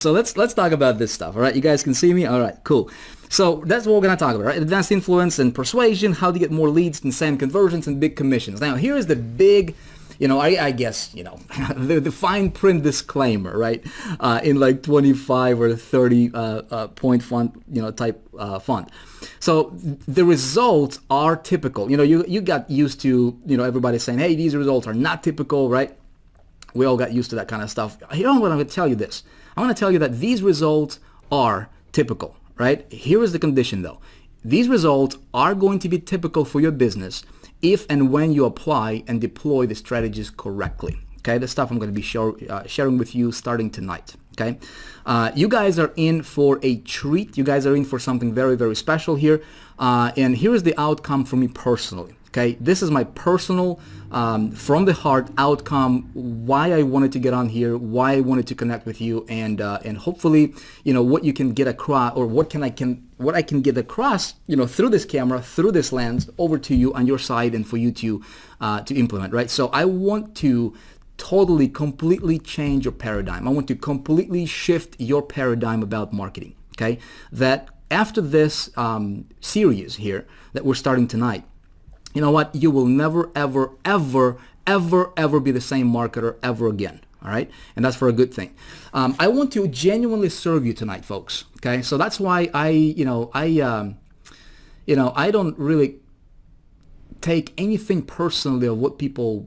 So let's talk about this stuff. All right, you guys can see me. All right, cool. So that's what we're gonna talk about, right? Advanced influence and persuasion, how to get more leads, insane conversions, and big commissions. Now, here is the big, I guess, the fine print disclaimer, right? In like 25 or 30 point font, type font. So the results are typical. You got used to, everybody saying, hey, these results are not typical, right? We all got used to that kind of stuff. Here I'm going to tell you this. I'm going to tell you that these results are typical, right? Here is the condition though. These results are going to be typical for your business if and when you apply and deploy the strategies correctly. Okay, the stuff I'm going to be sharing with you starting tonight. Okay, you guys are in for a treat. You guys are in for something very, very special here. And here is the outcome for me personally. Okay, this is my personal, from the heart outcome, why I wanted to get on here, why I wanted to connect with you, and hopefully, what you can get across, or what I can get across, through this camera, through this lens, over to you on your side, and for you to implement, right? So I want to totally, completely change your paradigm. I want to completely shift your paradigm about marketing. Okay, that after this series here that we're starting tonight, you know what? You will never, ever, ever, ever, ever be the same marketer ever again. All right, and that's for a good thing. I want to genuinely serve you tonight, folks. Okay, so that's why I don't really take anything personally of what people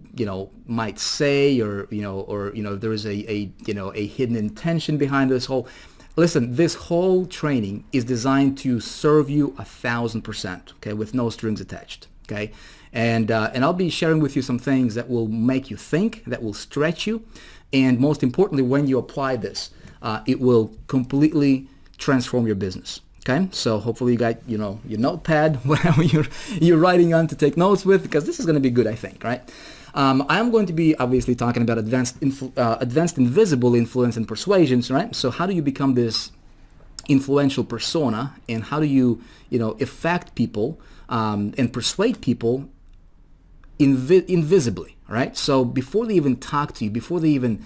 might say, or there is a hidden intention behind this whole. Listen, this whole training is designed to serve you 1,000%. Okay, with no strings attached. Okay, and I'll be sharing with you some things that will make you think, that will stretch you, and most importantly, when you apply this, it will completely transform your business. Okay, so hopefully you got your notepad, whatever you're writing on to take notes with, because this is going to be good, I think, right? I'm going to be obviously talking about advanced invisible influence and persuasions, right? So how do you become this influential persona, and how do you affect people and persuade people invisibly, right? So before they even talk to you, before they even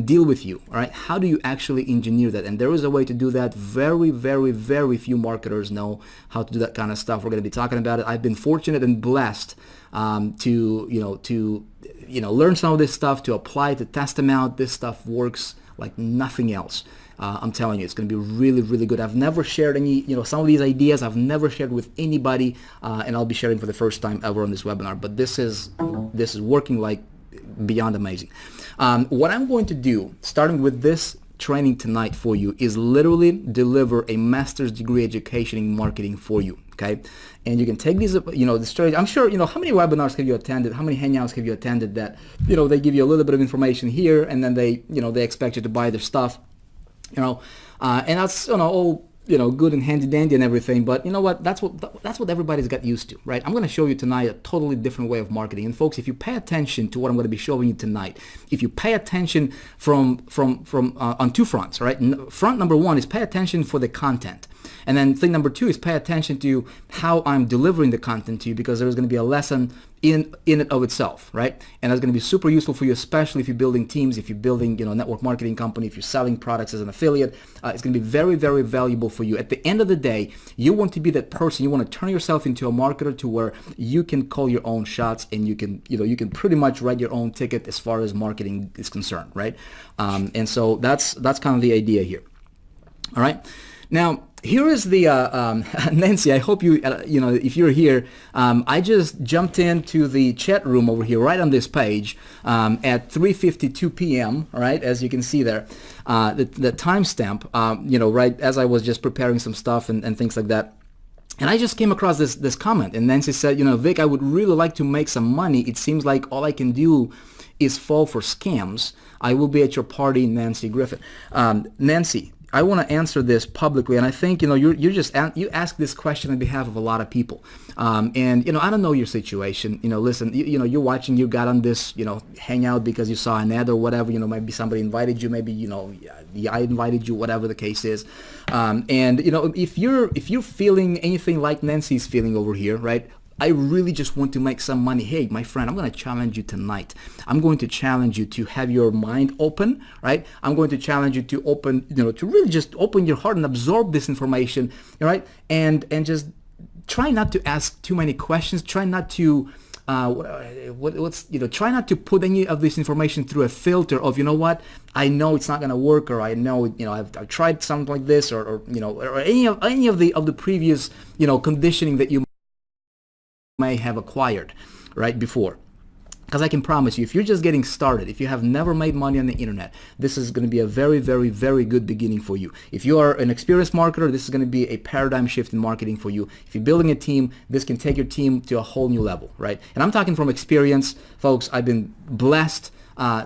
deal with you, all right, how do you actually engineer that? And there is a way to do that. Very, very, very few marketers know how to do that kind of stuff. We're going to be talking about it. I've been fortunate and blessed to learn some of this stuff, to apply it, to test them out. This stuff works like nothing else. I'm telling you, it's going to be really, really good. I've never shared any, some of these ideas I've never shared with anybody, and I'll be sharing for the first time ever on this webinar. But this is working like beyond amazing. What I'm going to do, starting with this training tonight for you, is literally deliver a master's degree education in marketing for you. Okay, and you can take these, the strategy. I'm sure, how many webinars have you attended? How many hangouts have you attended that, they give you a little bit of information here, and then they expect you to buy their stuff. And that's all good and handy dandy and everything, but you know what? That's what everybody's got used to, right? I'm going to show you tonight a totally different way of marketing. And folks, if you pay attention to what I'm going to be showing you tonight, if you pay attention from on two fronts, right? Front number one is pay attention for the content. And then thing number two is pay attention to how I'm delivering the content to you, because there's going to be a lesson in it of itself, right? And that's going to be super useful for you, especially if you're building teams, if you're building, network marketing company, if you're selling products as an affiliate. It's going to be very, very valuable for you. At the end of the day, you want to be that person. You want to turn yourself into a marketer to where you can call your own shots, and you can pretty much write your own ticket as far as marketing is concerned, right? And so that's kind of the idea here. All right. Now, here is the Nancy. I hope you if you're here. I just jumped into the chat room over here, right on this page, at 3:52 p.m. All right, as you can see there, the timestamp. Right as I was just preparing some stuff and things like that. And I just came across this comment, and Nancy said, Vic, I would really like to make some money. It seems like all I can do is fall for scams. I will be at your party, Nancy Griffin. Nancy, I want to answer this publicly, and I think you ask this question on behalf of a lot of people, and I don't know your situation. Listen, you're watching. You got on this hangout because you saw an ad or whatever. Maybe somebody invited you. Maybe I invited you. Whatever the case is, and if you're feeling anything like Nancy's feeling over here, right? I really just want to make some money. Hey, my friend, I'm going to challenge you tonight. I'm going to challenge you to have your mind open, right? I'm going to challenge you to open, to really just open your heart and absorb this information, right? And just try not to ask too many questions. Try not to try not to put any of this information through a filter of, I know it's not going to work, or I know, I've tried something like this, or any of the previous, conditioning that you may have acquired right before. Because I can promise you, if you're just getting started, if you have never made money on the internet, this is going to be a very, very, very good beginning for you. If you are an experienced marketer, this is going to be a paradigm shift in marketing for you. If you're building a team, this can take your team to a whole new level, right? And I'm talking from experience, folks. I've been blessed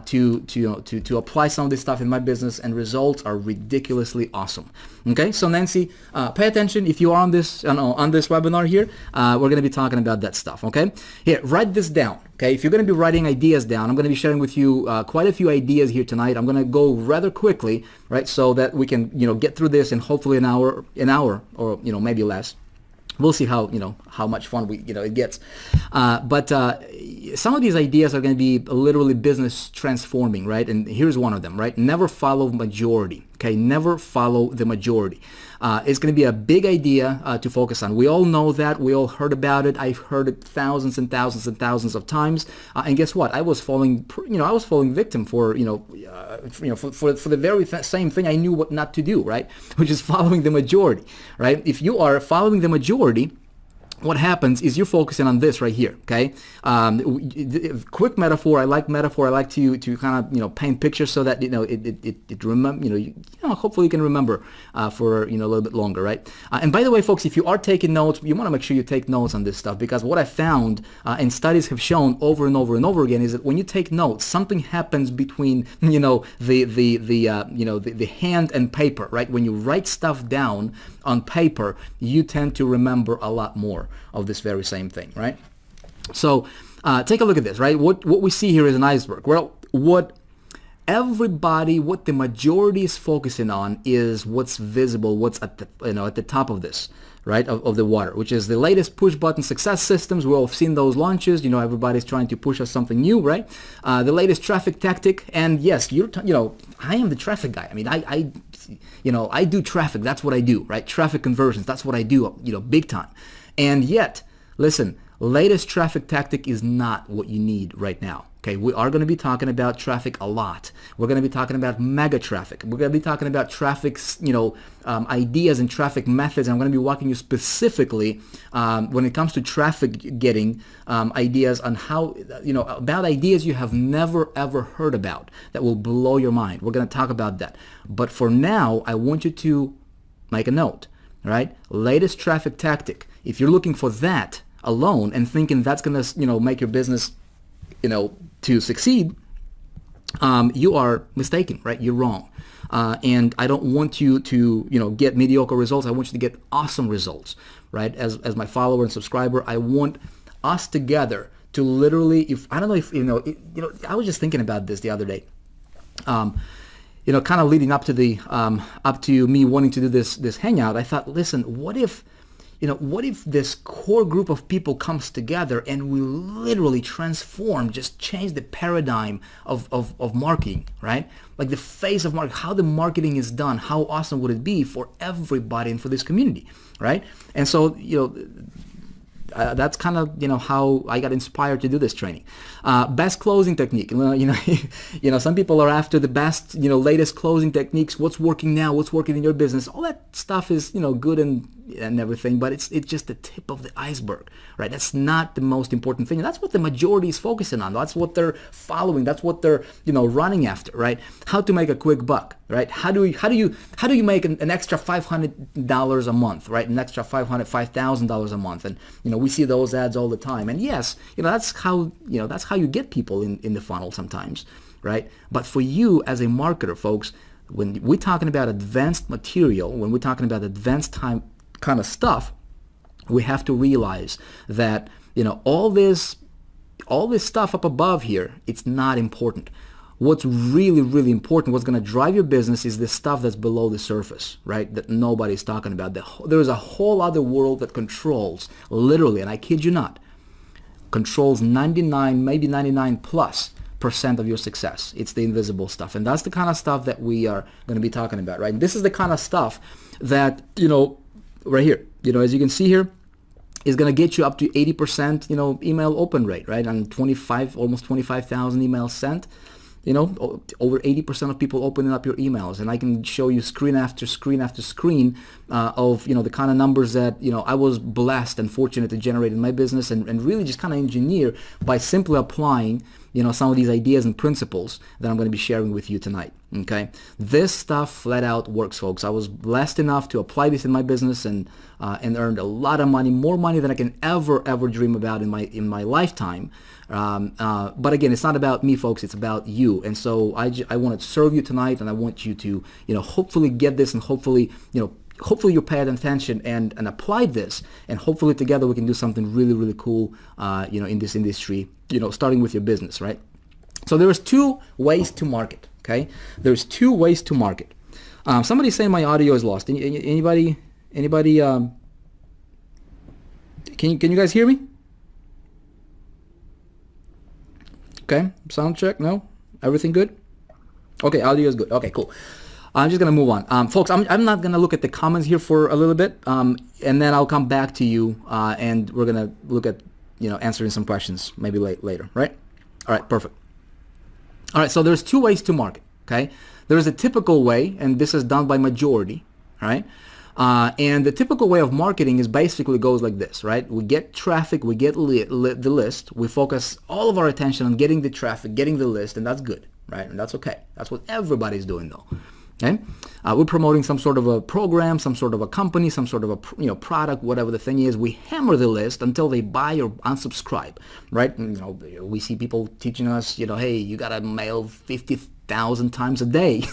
to apply some of this stuff in my business, and results are ridiculously awesome. Okay, so Nancy, pay attention. If you are on this webinar here, we're going to be talking about that stuff. Okay, here, write this down. Okay, if you're going to be writing ideas down, I'm going to be sharing with you quite a few ideas here tonight. I'm going to go rather quickly, right, so that we can get through this in hopefully an hour, or maybe less. We'll see how much fun it gets. But some of these ideas are going to be literally business transforming, right? And here's one of them, right? Never follow majority. Okay, never follow the majority. It's going to be a big idea to focus on. We all know that. We all heard about it. I've heard it thousands and thousands and thousands of times. And guess what? I was falling victim for for the very same thing I knew what not to do, right? Which is following the majority, right? If you are following the majority, what happens is you're focusing on this right here, okay? Quick metaphor. I like to kind of paint pictures so that it remember hopefully you can remember for a little bit longer, right? And by the way, folks, if you are taking notes, you want to make sure you take notes on this stuff, because what I found and studies have shown over and over and over again is that when you take notes, something happens between the hand and paper, right? When you write stuff down on paper, you tend to remember a lot more of this very same thing, right? So take a look at this, right? What we see here is an iceberg. Well, what the majority is focusing on is what's visible, what's at the top of this, right, of the water, which is the latest push button success systems. We've all seen those launches. Everybody's trying to push us something new, right? The latest traffic tactic. And yes, I am the traffic guy. I mean, I do traffic. That's what I do, right? Traffic conversions. That's what I do, big time. And yet, listen, latest traffic tactic is not what you need right now. Okay, we are going to be talking about traffic a lot. We're going to be talking about mega traffic. We're going to be talking about traffic, ideas and traffic methods. And I'm going to be walking you specifically when it comes to traffic getting ideas on how, about ideas you have never ever heard about that will blow your mind. We're going to talk about that. But for now, I want you to make a note, right? Latest traffic tactic. If you're looking for that alone and thinking that's going to, make your business, to succeed, you are mistaken, right? You're wrong. And I don't want you to, get mediocre results. I want you to get awesome results, right? As my follower and subscriber, I want us together to literally, I was just thinking about this the other day, kind of leading up to me wanting to do this hangout. I thought, listen, what if this core group of people comes together and we literally just change the paradigm of marketing, right? Like the face of marketing, how the marketing is done, how awesome would it be for everybody and for this community, right? And so, that's kind of, how I got inspired to do this training. Best closing technique. Some people are after the best, latest closing techniques. What's working now? What's working in your business? All that stuff is, good and everything, but it's just the tip of the iceberg, right? That's not the most important thing. And that's what the majority is focusing on. That's what they're following. That's what they're, running after, right? How to make a quick buck, right? How do you make an extra $500 a month, right? An extra $5,000 a month, and we see those ads all the time. And yes, that's how you get people in the funnel sometimes, right? But for you as a marketer, folks, when we're talking about advanced material, when we're talking about advanced time kind of stuff, we have to realize that all this stuff up above here, it's not important. what's really, really important, what's going to drive your business is the stuff that's below the surface, right? That nobody's talking about. There's a whole other world that controls, literally, and I kid you not, controls 99, maybe 99 plus % of your success. It's the invisible stuff. And that's the kind of stuff that we are going to be talking about, right? And this is the kind of stuff that, right here, as you can see here, is going to get you up to 80%, email open rate, right? And almost 25,000 emails sent. Over 80% of people opening up your emails, and I can show you screen after screen after screen of the kind of numbers that I was blessed and fortunate to generate in my business, and really just kind of engineer by simply applying some of these ideas and principles that I'm going to be sharing with you tonight. Okay, this stuff flat out works, folks. I was blessed enough to apply this in my business and earned a lot of money, more money than I can ever dream about in my lifetime. But again, it's not about me, folks. It's about you. And so I want to serve you tonight, and I want you to hopefully get this, and hopefully you pay attention and apply this, and hopefully together we can do something really, really cool in this industry, starting with your business, right? So there's 2 ways to market. Okay, there's 2 ways to market. Somebody's saying my audio is lost. Anybody? Can you guys hear me? Okay, sound check. No, everything good. Okay, audio is good. Okay, cool. I'm just gonna move on, folks. I'm not gonna look at the comments here for a little bit, and then I'll come back to you, and we're gonna look at answering some questions maybe later, right? All right, perfect. All right, so there's 2 ways to market. Okay, there's a typical way, and this is done by majority, right? And the typical way of marketing is basically goes like this, right? We get traffic, we get the list, we focus all of our attention on getting the traffic, getting the list, and that's good, right? And that's okay. That's what everybody's doing, though. Okay, we're promoting some sort of a program, some sort of a company, some sort of a product, whatever the thing is. We hammer the list until they buy or unsubscribe, right? And, we see people teaching us, hey, you gotta mail 50,000 times a day,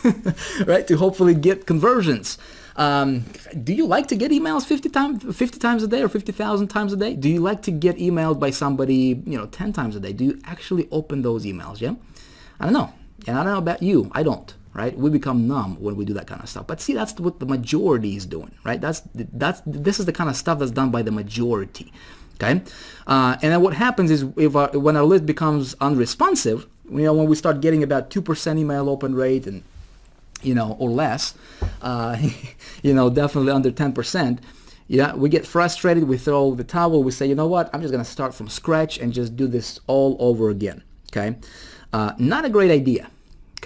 right, to hopefully get conversions. Do you like to get emails 50 times a day or 50,000 times a day? Do you like to get emailed by somebody 10 times a day? Do you actually open those emails? Yeah, I don't know, and I don't know about you. I don't. Right, we become numb when we do that kind of stuff. But see, that's what the majority is doing, right? This is the kind of stuff that's done by the majority. Okay, and then what happens is when our list becomes unresponsive, when we start getting about 2% email open rate and or less, definitely under 10%. Yeah, we get frustrated. We throw the towel. We say, you know what? I'm just gonna start from scratch and just do this all over again. Okay, not a great idea.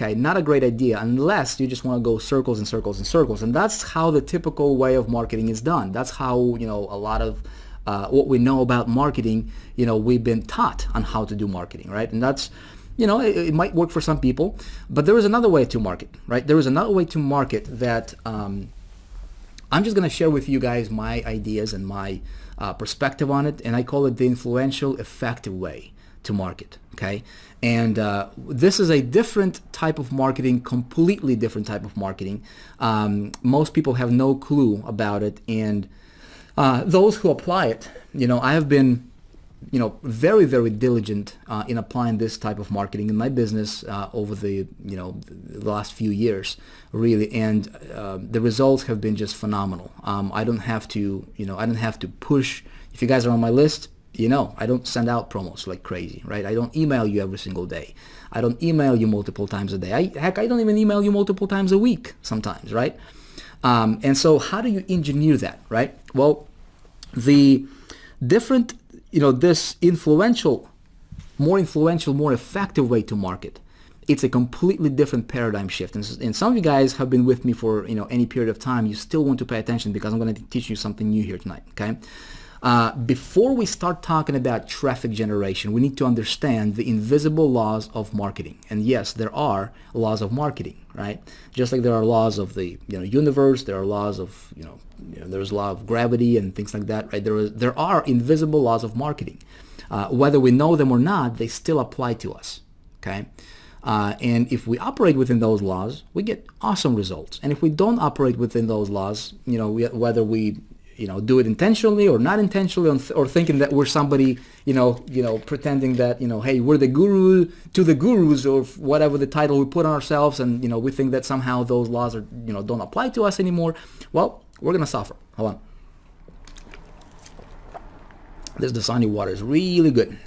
Okay, not a great idea unless you just want to go circles and circles and circles. And that's how the typical way of marketing is done. That's how, a lot of what we know about marketing, we've been taught on how to do marketing, right? And that's, it might work for some people, but there is another way to market, right? There is another way to market that I'm just going to share with you guys my ideas and my perspective on it. And I call it the influential, effective way to market. Okay, and this is a different type of marketing, completely different type of marketing. Most people have no clue about it, and those who apply it, I have been, very, very diligent in applying this type of marketing in my business over the last few years, really, and the results have been just phenomenal. I don't have to, push. If you guys are on my list, I don't send out promos like crazy, right? I don't email you every single day. I don't email you multiple times a day. I don't even email you multiple times a week sometimes, right? And so how do you engineer that, right? Well, the different, this more influential, more effective way to market, it's a completely different paradigm shift. And some of you guys have been with me for, any period of time. You still want to pay attention because I'm going to teach you something new here tonight, okay? Before we start talking about traffic generation, we need to understand the invisible laws of marketing. And yes, there are laws of marketing, right? Just like there are laws of the universe, there are laws of there's law of gravity and things like that, right? There are invisible laws of marketing. Whether we know them or not, they still apply to us. Okay, and if we operate within those laws, we get awesome results. And if we don't operate within those laws, whether we do it intentionally or not intentionally, or thinking that we're somebody, pretending that, hey, we're the guru to the gurus, or whatever the title we put on ourselves, and, we think that somehow those laws are, don't apply to us anymore. Well, we're going to suffer. Hold on. This Dasani water is really good.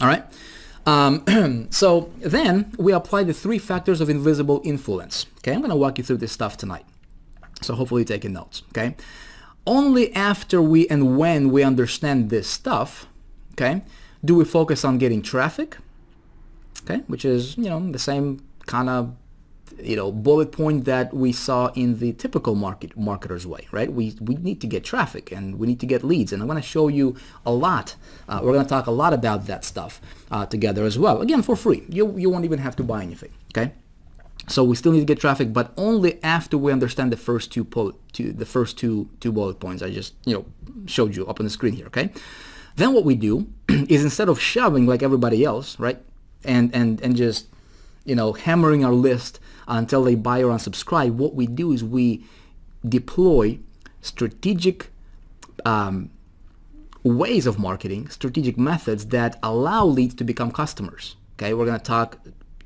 All right. So then we apply the 3 factors of invisible influence. Okay, I'm going to walk you through this stuff tonight. So hopefully you're taking notes. Okay. Only after we and when we understand this stuff, okay, do we focus on getting traffic, okay, which is, the same kind of, bullet point that we saw in the typical marketer's way, right? We need to get traffic and we need to get leads. And I'm going to show you a lot. We're going to talk a lot about that stuff together as well. Again, for free. You won't even have to buy anything, okay? So we still need to get traffic, but only after we understand the first two bullet points I just showed you up on the screen here. Okay. Then what we do is, instead of shoving like everybody else, right, and just hammering our list until they buy or unsubscribe, what we do is we deploy strategic ways of marketing, strategic methods that allow leads to become customers. Okay, we're going to talk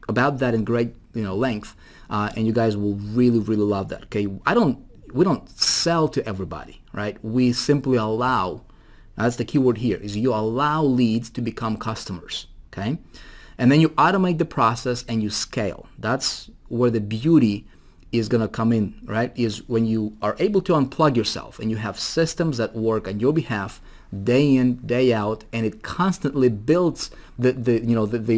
about that in great length, and you guys will really love that. Okay, we don't sell to everybody, right? We simply allow, that's the key word here, is you allow leads to become customers. Okay, and then you automate the process and you scale. That's where the beauty is going to come in, right? Is when you are able to unplug yourself and you have systems that work on your behalf day in, day out, and it constantly builds the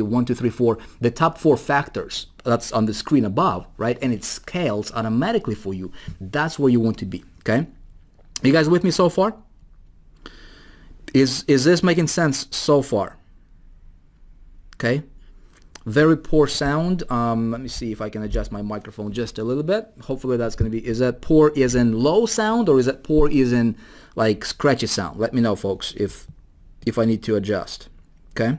1, 2, 3, 4, the top 4 factors that's on the screen above, right? And it scales automatically for you. That's where you want to be. Okay, you guys with me so far? Is this making sense so far? Okay, very poor sound. Let me see if I can adjust my microphone just a little bit. Hopefully that's going to be, is that poor is in low sound, or is that poor is in like scratchy sound? Let me know, folks, if I need to adjust. Okay,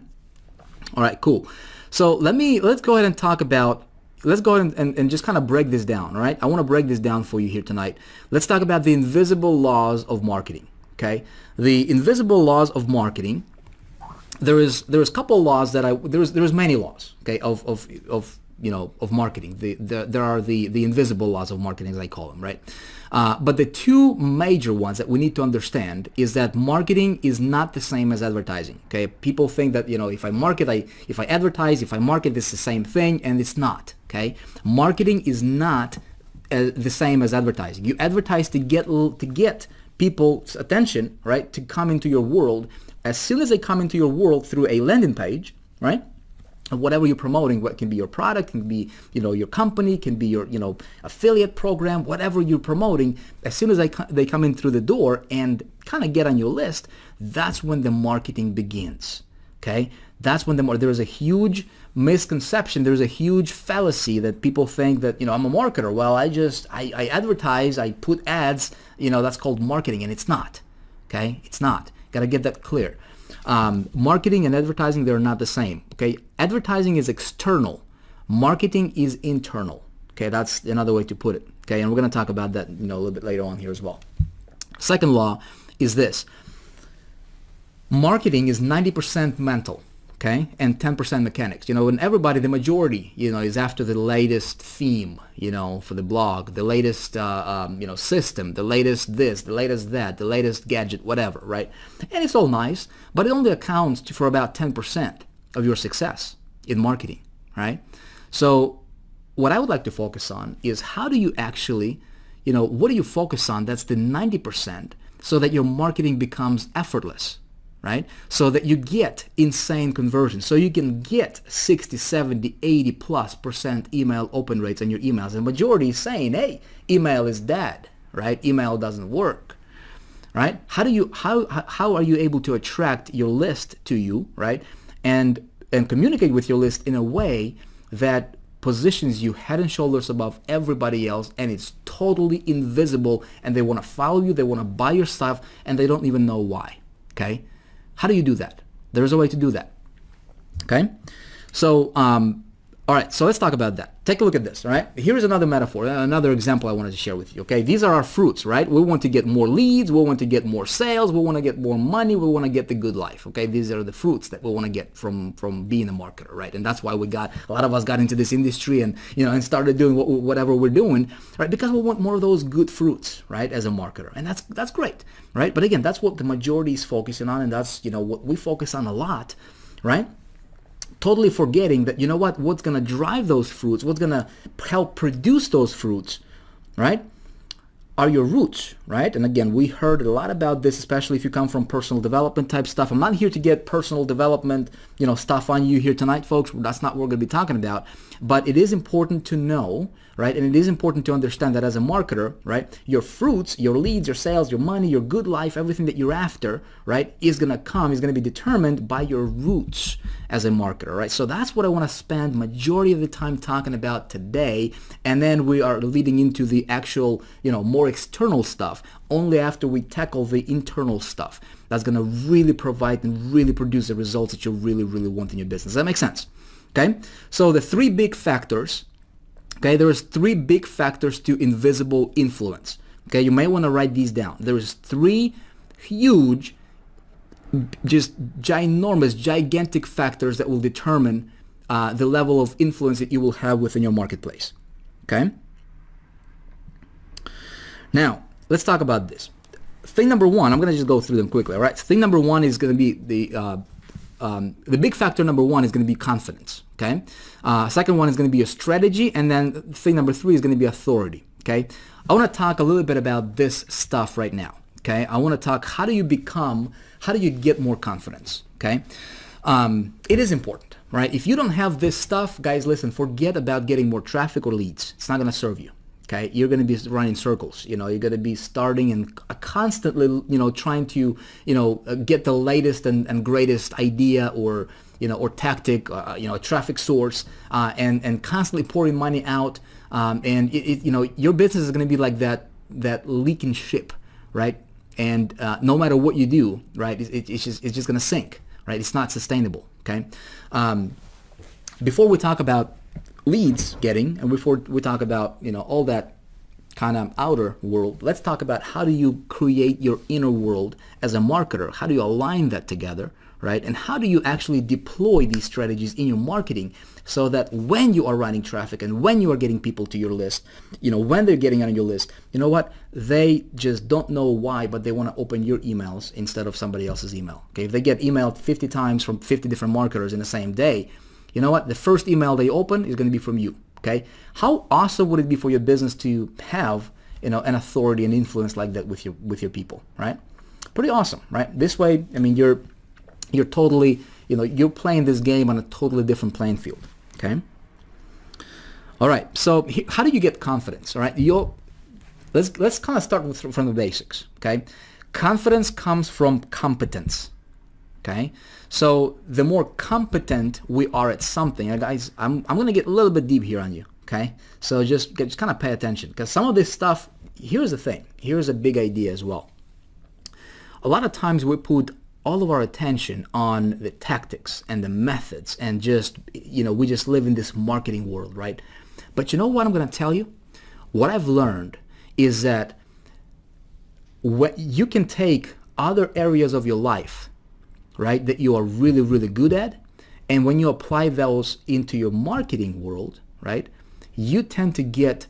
all right, cool. So let's go ahead and talk about, let's go ahead and just kind of break this down. All right, I want to break this down for you here tonight. Let's talk about the invisible laws of marketing. Okay, the invisible laws of marketing. There's a couple laws that there's many laws, okay, of marketing. There are the invisible laws of marketing, as I call them, right? But the 2 major ones that we need to understand is that marketing is not the same as advertising. Okay, people think that if I advertise, if I market, it's the same thing, and it's not. Okay, marketing is not the same as advertising. You advertise to get people's attention, right, to come into your world. As soon as they come into your world through a landing page, right, whatever you're promoting, what can be your product, can be your company, can be your affiliate program, whatever you're promoting, as soon as they come in through the door and kind of get on your list, that's when the marketing begins. Okay, that's when there's a huge misconception, there's a huge fallacy that people think that I'm a marketer. Well, I advertise, I put ads, that's called marketing, and it's not. Okay, it's not. Got to get that clear. Marketing and advertising, they're not the same. Okay, advertising is external. Marketing is internal. Okay, that's another way to put it. Okay, and we're going to talk about that a little bit later on here as well. Second law is this. Marketing is 90% mental. Okay, and 10% mechanics. And everybody, the majority, is after the latest theme, for the blog, the latest, system, the latest this, the latest that, the latest gadget, whatever, right? And it's all nice, but it only accounts for about 10% of your success in marketing, right? So what I would like to focus on is, how do you actually, what do you focus on that's the 90% so that your marketing becomes effortless? Right? So that you get insane conversions. So you can get 60, 70, 80+% email open rates on your emails. And the majority is saying, hey, email is dead, right? Email doesn't work, right? How are you able to attract your list to you, right? And communicate with your list in a way that positions you head and shoulders above everybody else, and it's totally invisible, and they want to follow you, they want to buy your stuff, and they don't even know why, okay? How do you do that? There's a way to do that. Okay? So All right, so let's talk about that. Take a look at this, all right? Here's another metaphor, another example I wanted to share with you, okay? These are our fruits, right? We want to get more leads, we want to get more sales, we want to get more money, we want to get the good life, okay? These are the fruits that we want to get from being a marketer, right? And that's why a lot of us got into this industry and, and started doing whatever we're doing, right? Because we want more of those good fruits, right, as a marketer. And that's great, right? But again, that's what the majority is focusing on, and that's, what we focus on a lot, right? Totally forgetting that, what's going to drive those fruits, what's going to help produce those fruits, right, are your roots, right? And again, we heard a lot about this, especially if you come from personal development type stuff. I'm not here to get personal development, stuff on you here tonight, folks. That's not what we're going to be talking about. But it is important to know, right? And it is important to understand that as a marketer, right, your fruits, your leads, your sales, your money, your good life, everything that you're after, right, is going to be determined by your roots as a marketer, right? So that's what I want to spend majority of the time talking about today. And then we are leading into the actual, more external stuff only after we tackle the internal stuff. That's going to really provide and really produce the results that you really, really want in your business. Does that make sense? Okay. So the three big factors, okay, there's three big factors to invisible influence. Okay, you may want to write these down. There's three huge, just gigantic factors that will determine the level of influence that you will have within your marketplace. Okay. Now, let's talk about this. Thing number one, I'm going to just go through them quickly. All right. Thing number one is going to be the big factor number one is going to be confidence. Okay. Second one is going to be a strategy, and then thing number three is going to be authority. Okay. I want to talk a little bit about this stuff right now. Okay. I want to talk how do you get more confidence. Okay. It is important, right? If you don't have this stuff, guys, listen, forget about getting more traffic or leads. It's not going to serve you. Okay, you're going to be running circles. You're going to be starting and constantly, trying to, get the latest and greatest idea or tactic, a traffic source, and constantly pouring money out. And your business is going to be like that leaking ship, right? And no matter what you do, right, it's just going to sink, right? It's not sustainable. Okay. Before we talk about leads getting, and before we talk about all that kind of outer world, let's talk about how do you create your inner world as a marketer. How do you align that together, right? And how do you actually deploy these strategies in your marketing so that when you are running traffic and when you are getting people to your list, when they're getting on your list, they just don't know why, but they want to open your emails instead of somebody else's email. Okay, if they get emailed 50 times from 50 different marketers in the same day, you know what? The first email they open is going to be from you. Okay. How awesome would it be for your business to have, an authority and influence like that with your people, right? Pretty awesome, right? This way, you're totally, you're playing this game on a totally different playing field. Okay. All right. So how do you get confidence? All right. Let's kind of start from the basics. Okay. Confidence comes from competence. Okay, so the more competent we are at something, guys, I'm going to get a little bit deep here on you. Okay, so just kind of pay attention, because some of this stuff, here's the thing, here's a big idea as well. A lot of times we put all of our attention on the tactics and the methods, and just we just live in this marketing world, right? But you know what I'm going to tell you? What I've learned is that you can take other areas of your life, right, that you are really, really good at, and when you apply those into your marketing world, right, you tend to get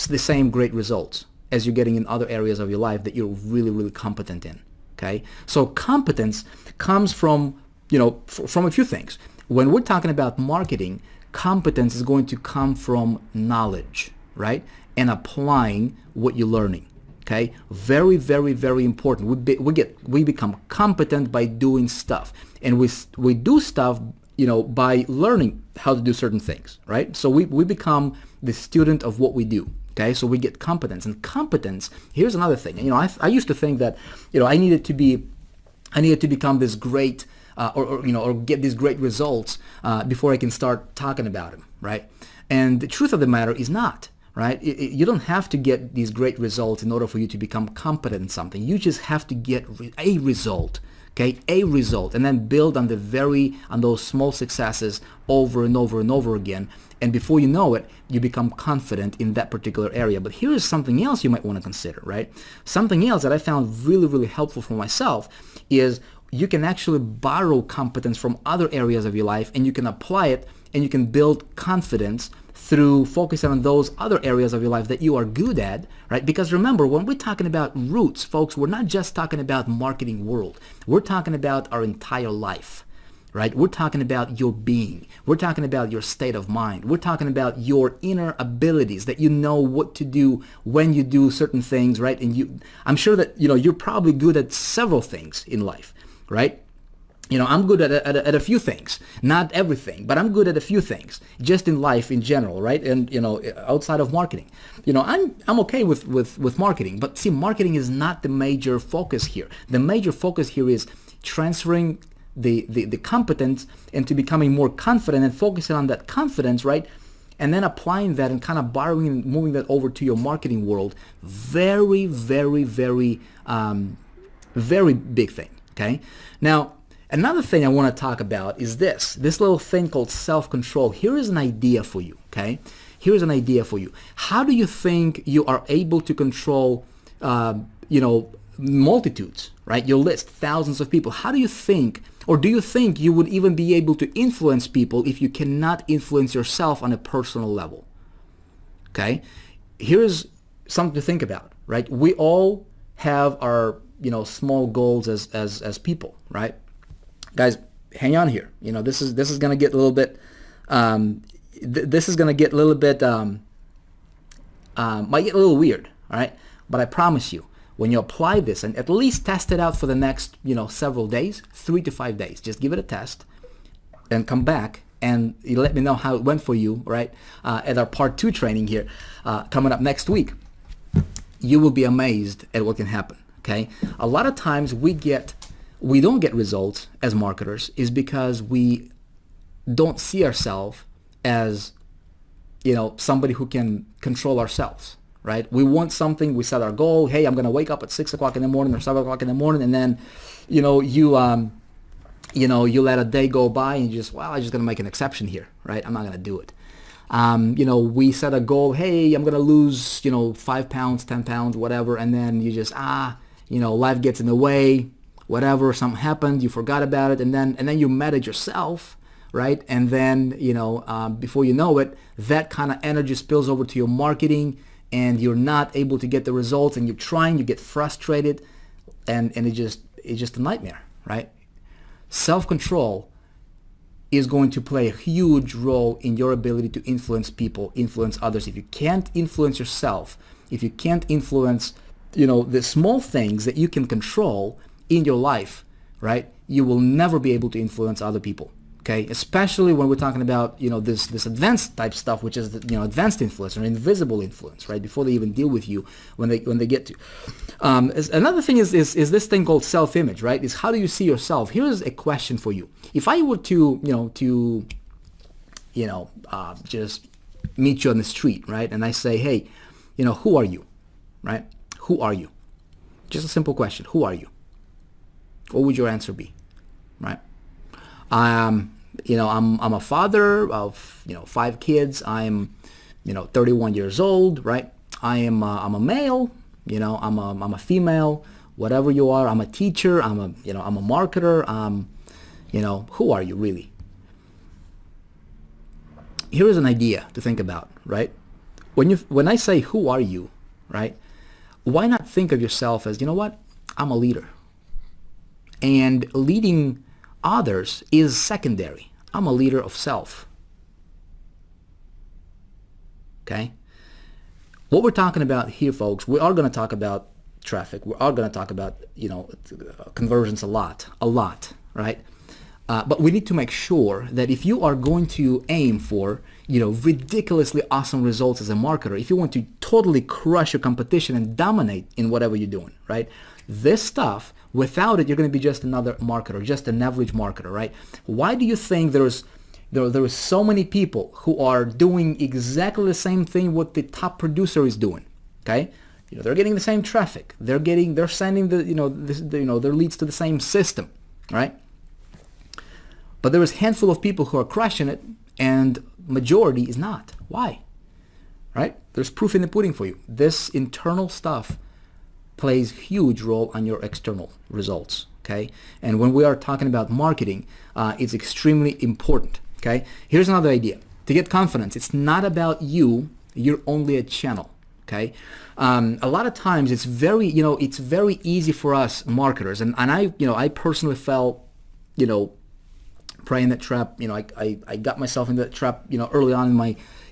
the same great results as you're getting in other areas of your life that you're really, really competent in. Okay, so competence comes from from a few things. When we're talking about marketing, competence is going to come from knowledge, right, and applying what you're learning. Okay, very, very, very important. We become competent by doing stuff, and we do stuff, by learning how to do certain things, right? So we become the student of what we do. Okay, so we get competence, and competence. Here's another thing. I used to think that I needed to become this great or get these great results before I can start talking about them, right? And the truth of the matter is not. Right? You don't have to get these great results in order for you to become competent in something. You just have to get a result, Okay, a result, and then build on those small successes over and over and over again. And before you know it, you become confident in that particular area. But here is something else you might want to consider, right? Something else that I found really, really helpful for myself is you can actually borrow competence from other areas of your life, and you can apply it, and you can build confidence through focusing on those other areas of your life that you are good at, right? Because remember, when we're talking about roots, folks, we're not just talking about marketing world. We're talking about our entire life, right? We're talking about your being. We're talking about your state of mind. We're talking about your inner abilities, that you know what to do when you do certain things, right? And I'm sure that, you're probably good at several things in life, right? I'm good at a few things, not everything, but I'm good at a few things, just in life in general, right? And, outside of marketing, I'm okay with marketing, but see, marketing is not the major focus here. The major focus here is transferring the competence into becoming more confident and focusing on that confidence, right? And then applying that and kind of borrowing and moving that over to your marketing world. Very, very, very, very big thing, okay? Now, another thing I want to talk about is this little thing called self-control. Here is an idea for you, okay? Here's an idea for you. How do you think you are able to control, multitudes, right? Your list, thousands of people. How do you think, or do you think you would even be able to influence people if you cannot influence yourself on a personal level? Okay? Here's something to think about, right? We all have our, small goals as people, right? Guys, hang on here. This is going to get a little bit, might get a little weird, all right? But I promise you, when you apply this and at least test it out for the next, several days, 3 to 5 days, just give it a test and come back and you let me know how it went for you, right? At our part 2 training here, coming up next week, you will be amazed at what can happen, okay? A lot of times we don't get results as marketers is because we don't see ourselves as, somebody who can control ourselves, right? We want something, we set our goal, hey, I'm going to wake up at 6 o'clock in the morning or 7 o'clock in the morning, and then, you let a day go by and you just, I'm just going to make an exception here, right? I'm not going to do it. We set a goal, hey, I'm going to lose, 5 pounds, 10 pounds, whatever, and then you just, life gets in the way, whatever, something happened, you forgot about it, and then you met it yourself, right? And then, before you know it, that kind of energy spills over to your marketing, and you're not able to get the results, and you're trying, you get frustrated, and it's just a nightmare, right? Self-control is going to play a huge role in your ability to influence people, influence others. If you can't influence yourself, if you can't influence, the small things that you can control in your life, right, you will never be able to influence other people, okay? Especially when we're talking about, this advanced type stuff, which is, advanced influence or invisible influence, right, before they even deal with you when they get to. Another thing is this thing called self-image, right, is how do you see yourself? Here's a question for you. If I were to, just meet you on the street, right, and I say, hey, who are you, right? Who are you? Just a simple question. Who are you? What would your answer be, right? I'm a father of 5 kids. I'm 31 years old, right? I'm a male. I'm a female. Whatever you are, I'm a teacher. I'm a marketer. Who are you really? Here is an idea to think about, right? When I say who are you, right? Why not think of yourself as, I'm a leader. And leading others is secondary. I'm a leader of self. Okay? What we're talking about here, folks, we are going to talk about traffic. We are going to talk about, conversions a lot, right? But we need to make sure that if you are going to aim for, ridiculously awesome results as a marketer, if you want to totally crush your competition and dominate in whatever you're doing, right? This stuff, without it, you're going to be just another marketer, just an average marketer, right? Why do you think there are so many people who are doing exactly the same thing what the top producer is doing? Okay, they're getting the same traffic. They're sending their leads to the same system. right? But there is a handful of people who are crushing it, and majority is not. Why? Right? There's proof in the pudding for you. This internal stuff plays huge role on your external results. Okay? And when we are talking about marketing, it's extremely important. Okay? Here's another idea. To get confidence, it's not about you. You're only a channel. Okay? A lot of times it's very, it's very easy for us marketers, and I personally fell, prey in that trap. I got myself in that trap, early on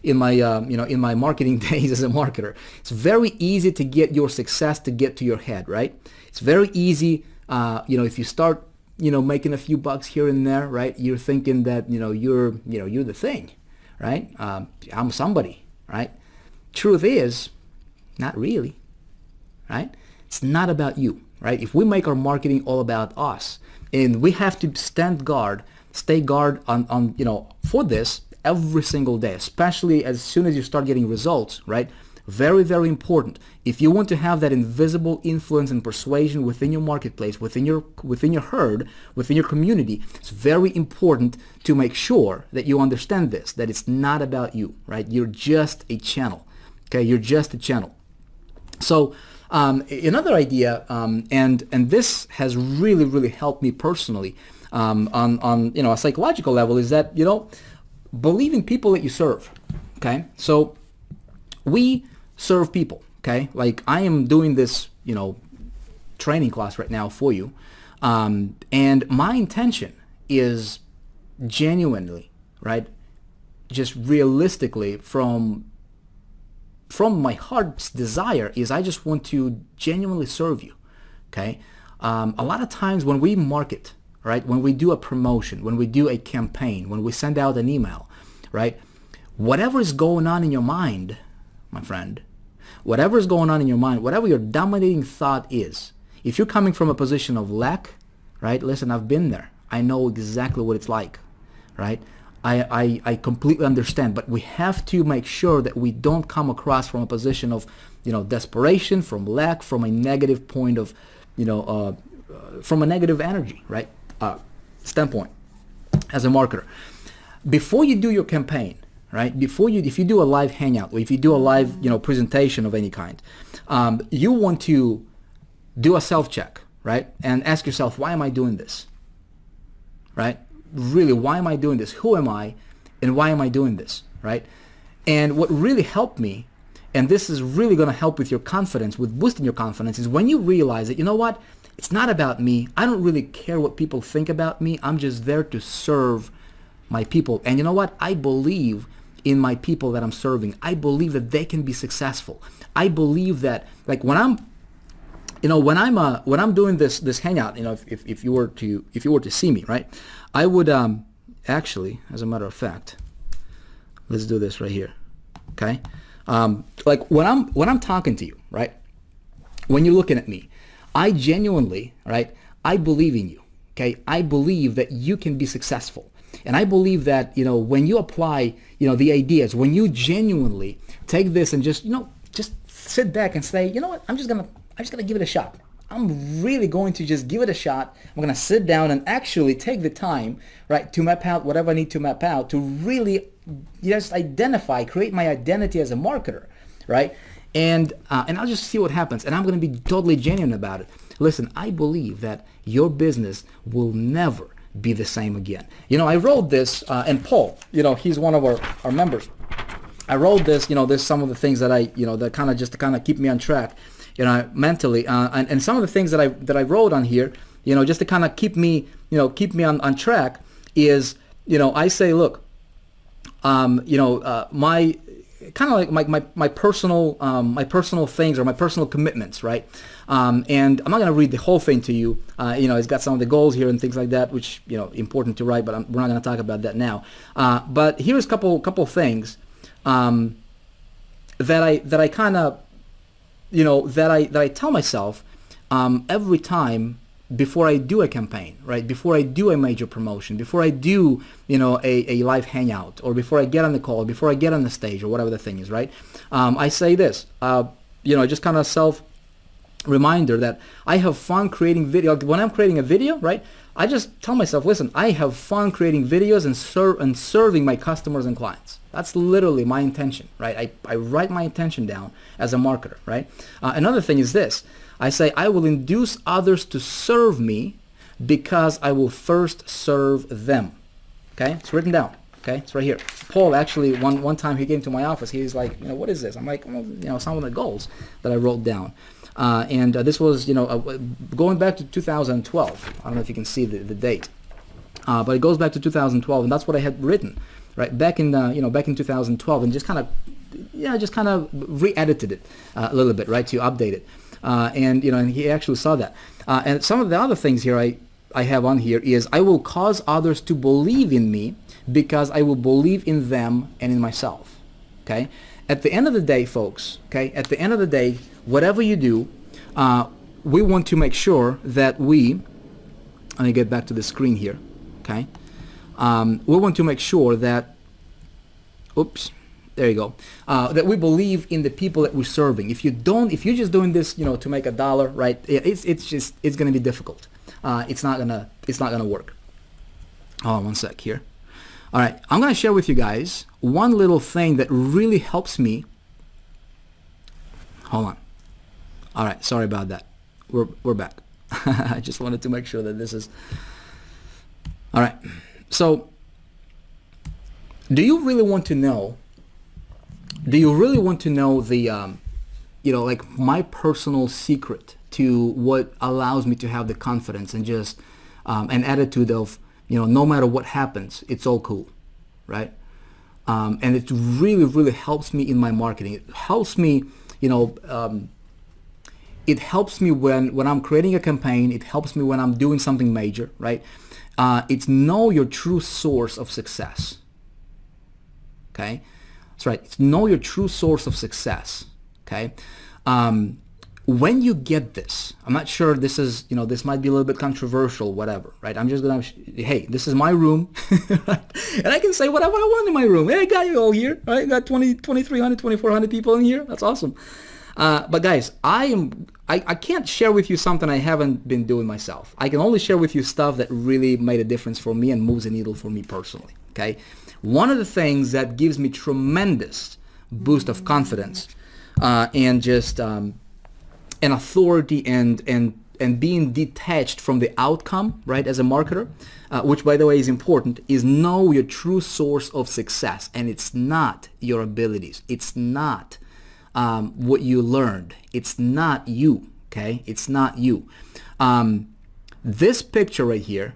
in my marketing days as a marketer. It's very easy to get your success to get to your head, right? It's very easy, if you start, making a few bucks here and there, right? You're thinking that, you're the thing, right? I'm somebody, right? Truth is, not really, right? It's not about you, right? If we make our marketing all about us, and we have to stay guard on for this every single day, especially as soon as you start getting results, right? Very, very important. If you want to have that invisible influence and persuasion within your marketplace, within your herd, within your community, it's very important to make sure that you understand this, that it's not about you, right? You're just a channel, okay? You're just a channel. So another idea, and this has really, really helped me personally on a psychological level, is that, believe in people that you serve, okay? So we serve people, okay? Like I am doing this, training class right now for you, and my intention is genuinely, right, just realistically from my heart's desire is I just want to genuinely serve you, okay? A lot of times when we market, right, when we do a promotion, when we do a campaign, when we send out an email, right, whatever is going on in your mind, my friend, whatever is going on in your mind, whatever your dominating thought is, if you're coming from a position of lack, right, listen, I've been there. I know exactly what it's like, right? I completely understand, but we have to make sure that we don't come across from a position of, desperation, from lack, from a negative point of, from a negative energy, right, standpoint as a marketer. Before you do your campaign, right, if you do a live hangout, or if you do a live, presentation of any kind, you want to do a self-check, right, and ask yourself, why am I doing this, right? Really, why am I doing this? Who am I, and why am I doing this, right? And what really helped me, and this is really going to help with your confidence, with boosting your confidence, is when you realize that, what, it's not about me. I don't really care what people think about me. I'm just there to serve my people. And you know what? I believe in my people that I'm serving. I believe that they can be successful. I believe that, like, when I'm doing this hangout, if you were to see me, right, I would actually, as a matter of fact, let's do this right here, okay? Like when I'm talking to you, right, when you're looking at me, I genuinely, right, I believe in you, okay? I believe that you can be successful, and I believe that when you apply the ideas, when you genuinely take this and just sit back and say, what, I'm just gonna give it a shot. I'm really going to just give it a shot. I'm going to sit down and actually take the time, right, to map out whatever I need to map out to really just create my identity as a marketer, right? And I'll just see what happens. And I'm going to be totally genuine about it. Listen, I believe that your business will never be the same again. I wrote this, and Paul, he's one of our members. I wrote this, there's some of the things that that kind of keep me on track, mentally, and some of the things that I wrote on here, just to kind of keep me on track is, I say, look, my kind of like my personal things or my personal commitments, right? And I'm not going to read the whole thing to you. It's got some of the goals here and things like that, which important to write, but we're not going to talk about that now. But here's a couple things that I kind of that I tell myself every time before I do a campaign, right? Before I do a major promotion, before I do, a live hangout, or before I get on the call, or before I get on the stage, or whatever the thing is, right? I say this, just kind of reminder that I have fun creating video. When I'm creating a video, right, I just tell myself, listen, I have fun creating videos and serving my customers and clients. That's literally my intention, right? I write my intention down as a marketer, right? Another thing is this. I say I will induce others to serve me because I will first serve them. Okay, it's written down. Okay, it's right here. Paul actually one time he came to my office. He was like, what is this? I'm like, well, some of the goals that I wrote down. This was, going back to 2012. I don't know if you can see the date, but it goes back to 2012, and that's what I had written, right, back in 2012, and just kind of re-edited it a little bit, right, to update it, and he actually saw that. And some of the other things here I have on here is I will cause others to believe in me because I will believe in them and in myself. Okay. At the end of the day, folks, okay, at the end of the day, whatever you do, we want to make sure that let me get back to the screen here, okay? We want to make sure that, there you go, that we believe in the people that we're serving. If you're just doing this, to make $1, right, it's going to be difficult. It's not gonna work. Hold on one sec here. All right, I'm going to share with you guys one little thing that really helps me. Hold on. All right, sorry about that. We're back. I just wanted to make sure that this is... All right, so do you really want to know the, like my personal secret to what allows me to have the confidence and just an attitude of, no matter what happens, it's all cool, right? And it really, really helps me in my marketing. It helps me, it helps me when I'm creating a campaign. It helps me when I'm doing something major, right? It's know your true source of success, okay? That's right. It's know your true source of success, okay? When you get this, I'm not sure this is, this might be a little bit controversial, whatever, right? I'm just going to, hey, this is my room, right? And I can say whatever I want in my room. Hey, I got you all here, right? I got 2,300, 2,400 people in here. That's awesome. But guys, I can't share with you something I haven't been doing myself. I can only share with you stuff that really made a difference for me and moves the needle for me personally, okay? One of the things that gives me tremendous boost of confidence and just... and authority and being detached from the outcome, right, as a marketer, which by the way is important, is know your true source of success. And it's not your abilities. It's not what you learned. It's not you, okay? It's not you. This picture right here,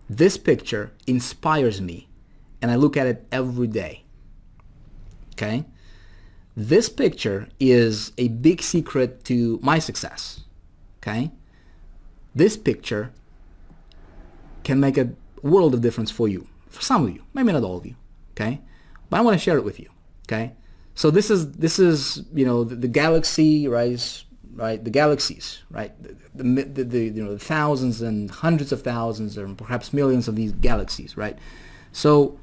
this picture inspires me, and I look at it every day, okay? This picture is a big secret to my success, okay? This picture can make a world of difference for you, for some of you, maybe not all of you, okay? But I want to share it with you, okay? So this is the galaxy, right? The galaxies, right? The thousands and hundreds of thousands, or perhaps millions of these galaxies, right? So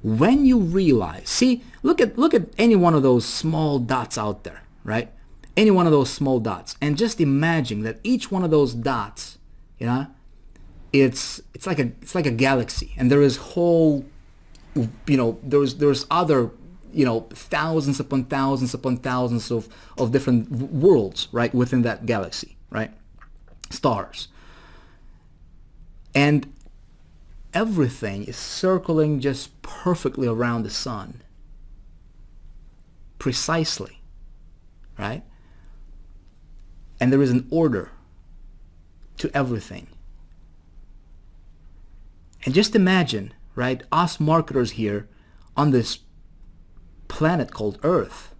when you realize, see, look at any one of those small dots out there, right? Any one of those small dots, and just imagine that each one of those dots, it's like a galaxy, and there is whole, there's other, thousands upon thousands upon thousands of different worlds, right, within that galaxy, right? Stars. And everything is circling just perfectly around the sun. Precisely, right? And there is an order to everything. And just imagine, right, us marketers here on this planet called Earth.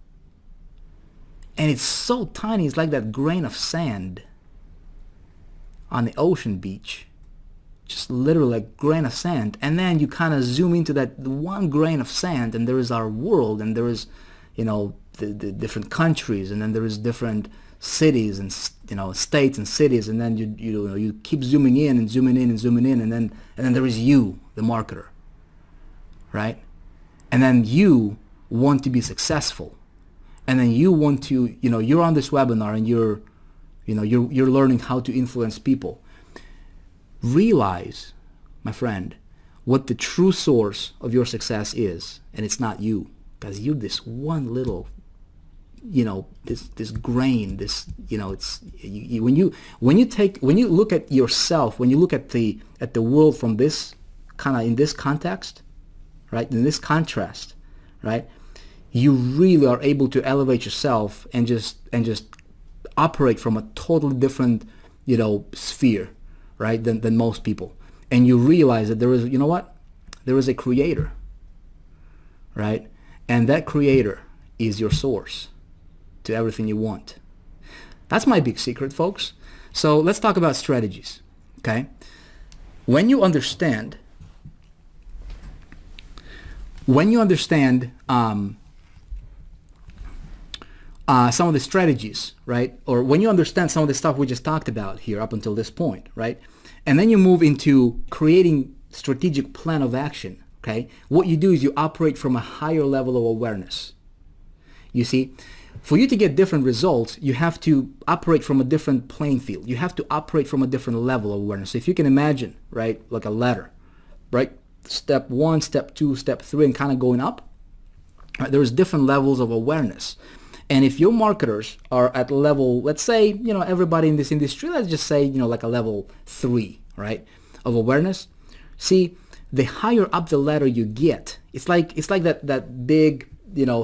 And it's so tiny, it's like that grain of sand on the ocean beach. Just literally a grain of sand. And then you kind of zoom into that one grain of sand, and there is our world, and there is, the different countries, and then there is different cities and states and cities, and then you keep zooming in and zooming in and zooming in, and then there is you, the marketer, right? And then you want to be successful, and then you want to, you're on this webinar and you're You're learning how to influence people. Realize, my friend, what the true source of your success is, and it's not you, because you're this one little, this grain, it's when you look at yourself, when you look at the world from this kind of in this context, right, in this contrast, right, you really are able to elevate yourself and just operate from a totally different, sphere, right, than most people. And you realize that there is, there is a creator, right? And that creator is your source to everything you want. That's my big secret, folks. So let's talk about strategies, okay? When you understand some of the strategies, right? Or when you understand some of the stuff we just talked about here up until this point, right? And then you move into creating strategic plan of action, okay? What you do is you operate from a higher level of awareness. You see, for you to get different results, you have to operate from a different playing field. You have to operate from a different level of awareness. So if you can imagine, right, like a ladder, right? Step 1, step 2, step 3, and kind of going up, right? There's different levels of awareness. And if your marketers are at level, let's say, everybody in this industry, let's just say, like a level 3, right, of awareness. See, the higher up the ladder you get, it's like that big,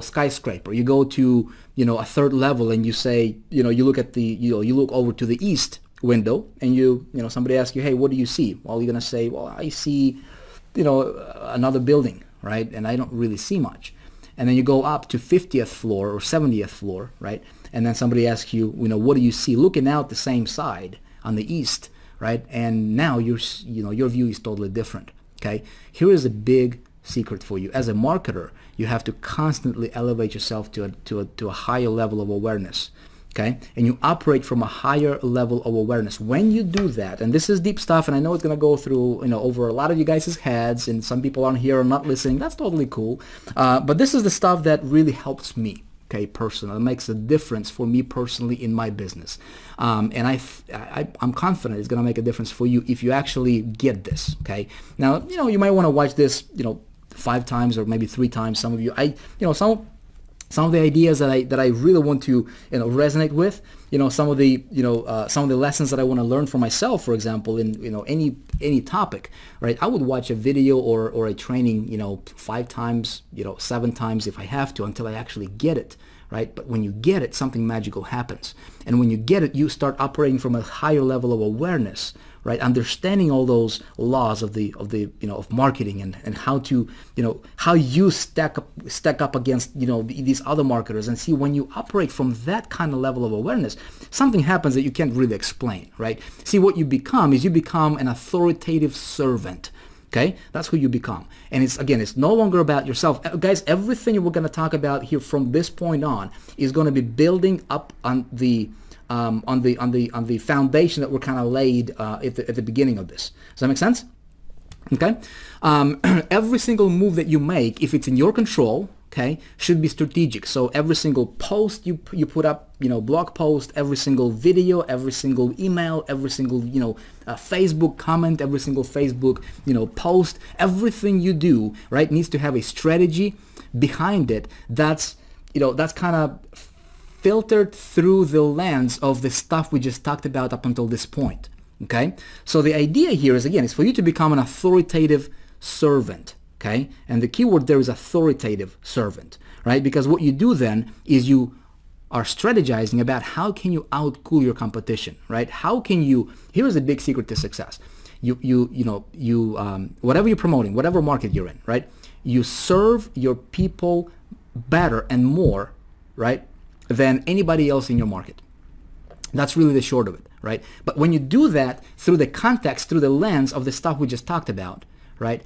skyscraper. You go to, a third level and you say, you look at you look over to the east window and somebody asks you, hey, what do you see? Well, you're going to say, well, I see, another building, right? And I don't really see much. And then you go up to 50th floor or 70th floor, right? And then somebody asks you, what do you see? Looking out the same side on the east, right? And now your view is totally different, okay? Here is a big secret for you. As a marketer, you have to constantly elevate yourself to a higher level of awareness, okay? And you operate from a higher level of awareness. When you do that, and this is deep stuff, and I know it's going to go through, over a lot of you guys' heads, and some people on here are not listening. That's totally cool. But this is the stuff that really helps me, okay, personally. It makes a difference for me personally in my business. And I'm confident it's going to make a difference for you if you actually get this, okay? Now, you might want to watch this, 5 times or maybe 3 times. Some of you, some of the ideas that I really want to resonate with, some of the lessons that I want to learn for myself, for example, in any topic, right? I would watch a video or a training 5 times, 7 times if I have to, until I actually get it, right? But when you get it, something magical happens, and when you get it, you start operating from a higher level of awareness, right? Understanding all those laws of of marketing and how to how you stack up against these other marketers, and see when you operate from that kind of level of awareness, something happens that you can't really explain, right? See, what you become is an authoritative servant. Okay, that's who you become, and it's no longer about yourself, guys. Everything we're going to talk about here from this point on is going to be building up on the foundation that we're kind of laid at the beginning of this. Does that make sense? Okay. Every single move that you make, if it's in your control, okay, should be strategic. So every single post you put up, blog post, every single video, every single email, every single Facebook comment, every single Facebook post, everything you do, right, needs to have a strategy behind it. That's kind of filtered through the lens of the stuff we just talked about up until this point, okay? So the idea here is for you to become an authoritative servant, okay? And the key word there is authoritative servant, right? Because what you do then is you are strategizing about how can you outcool your competition, right? How can you, here's a big secret to success. Whatever you're promoting, whatever market you're in, right? You serve your people better and more, right, than anybody else in your market. That's really the short of it, right? But when you do that through the context, through the lens of the stuff we just talked about, right,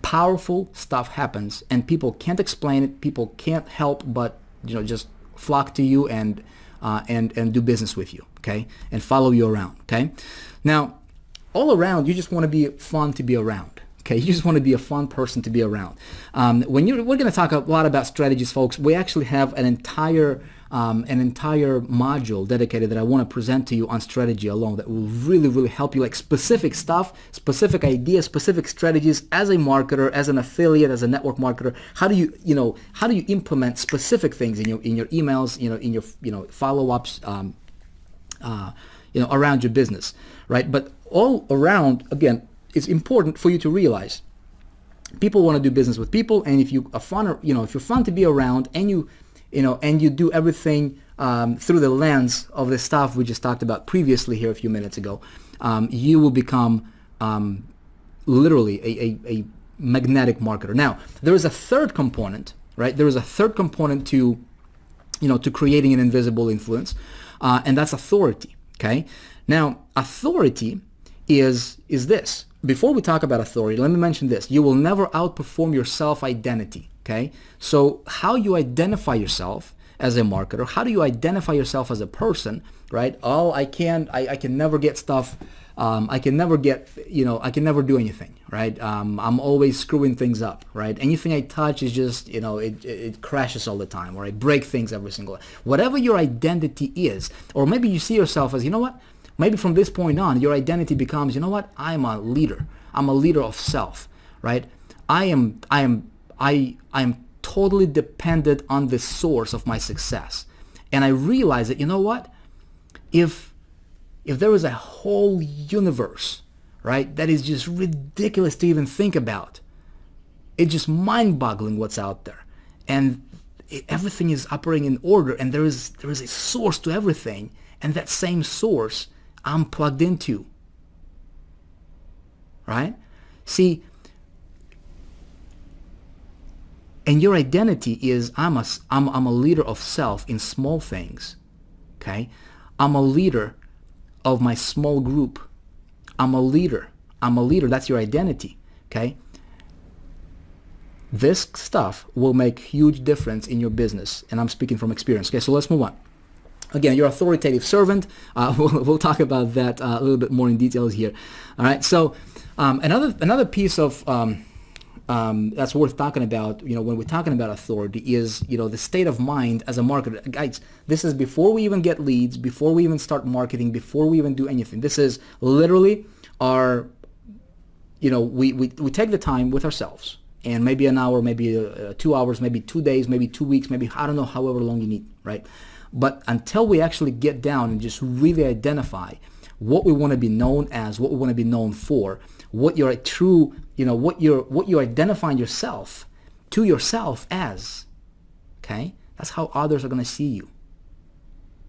powerful stuff happens, and people can't explain it. People can't help but just flock to you and do business with you, okay, and follow you around, okay. Now, all around, you just want to be fun to be around. Okay, you just want to be a fun person to be around. We're going to talk a lot about strategies, folks. We actually have an entire an entire module dedicated that I want to present to you on strategy alone that will really, really help you, like specific stuff, specific ideas, specific strategies as a marketer, as an affiliate, as a network marketer. How do you implement specific things in your emails, in your follow-ups, around your business, right? But all around, again, it's important for you to realize people want to do business with people, and if you are fun, if you're fun to be around, and you do everything through the lens of the stuff we just talked about previously here a few minutes ago, you will become literally a magnetic marketer. Now, there is a third component, right? There is a third component to creating an invisible influence, and that's authority. Okay. Now, authority is this. Before we talk about authority, let me mention this. You will never outperform your self-identity, okay? So how you identify yourself as a marketer, how do you identify yourself as a person, right? I can never get stuff, I can never do anything, right? I'm always screwing things up, right? Anything I touch is just, it crashes all the time, or I break things every single day. Whatever your identity is, or maybe you see yourself as, maybe from this point on, your identity becomes, I'm a leader. I'm a leader of self, right? I am totally dependent on the source of my success. And I realize that, if there is a whole universe, right, that is just ridiculous to even think about, it's just mind-boggling what's out there. And everything is operating in order, and there is a source to everything, and that same source I'm plugged into, right? See, and your identity is I'm a leader of self in small things, okay? I'm a leader of my small group. I'm a leader. That's your identity, okay? This stuff will make huge difference in your business, and I'm speaking from experience. Okay, so let's move on. Again, your authoritative servant. We'll talk about that a little bit more in details here. All right. So another piece of that's worth talking about, when we're talking about authority, is the state of mind as a marketer. Guys, this is before we even get leads, before we even start marketing, before we even do anything. This is literally our, we take the time with ourselves, and maybe an hour, maybe 2 hours, maybe 2 days, maybe 2 weeks, maybe I don't know, however long you need, right? But until we actually get down and just really identify what we want to be known as, what we want to be known for, what you're true, what you're identifying yourself to yourself as, okay? That's how others are going to see you,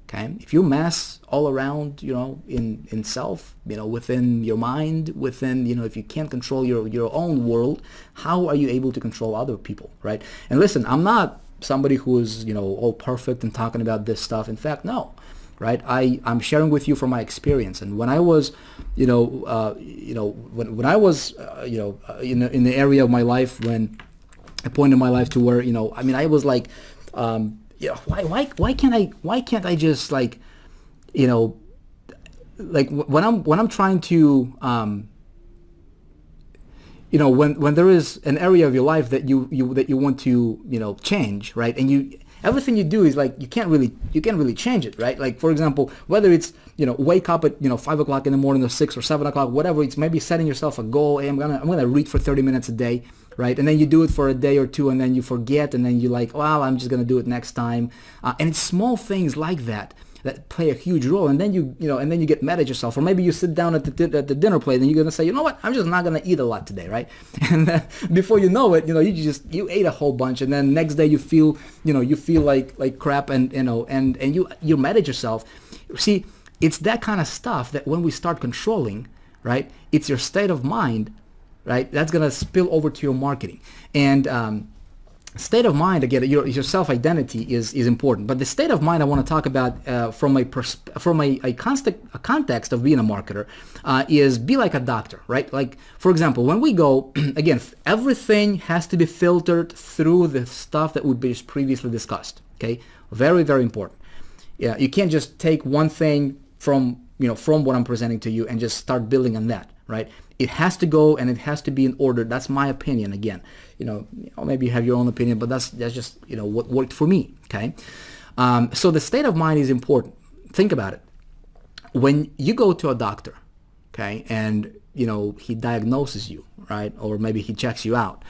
okay? If you mess all around, in self, within your mind, if you can't control your own world, how are you able to control other people, right? And listen, I'm not somebody who is all perfect and talking about this stuff. In fact, no, right? I'm sharing with you from my experience. And when I was when I was in the area of my life, when a point in my life to where I was like, why can't I just like when I'm trying to when there is an area of your life that you want to change, right? And everything you do is like you can't really change it, right? Like, for example, whether it's wake up at 5 o'clock in the morning or 6 or 7 o'clock, whatever. It's maybe setting yourself a goal. Hey, I'm gonna read for 30 minutes a day, right? And then you do it for a day or two, and then you forget, and then you're like, well, I'm just gonna do it next time. And it's small things like that play a huge role, and then you get mad at yourself, or maybe you sit down at the dinner plate and you're gonna say, you know what, I'm just not gonna eat a lot today, right? And then before you know it, you ate a whole bunch, and then next day you feel like crap, and you're mad at yourself. See, it's that kind of stuff that when we start controlling, right, it's your state of mind, right, that's gonna spill over to your marketing. And state of mind, again, your self-identity is important, but the state of mind I want to talk about from a context of being a marketer is be like a doctor, right? Like, for example, when we go, again, everything has to be filtered through the stuff that we just previously discussed, okay? Very, very important. Yeah, you can't just take one thing from what I'm presenting to you and just start building on that, right? It has to go, and it has to be in order. That's my opinion. Again, maybe you have your own opinion, but that's just what worked for me. Okay, So the state of mind is important. Think about it. When you go to a doctor, okay, and he diagnoses you, right, or maybe he checks you out,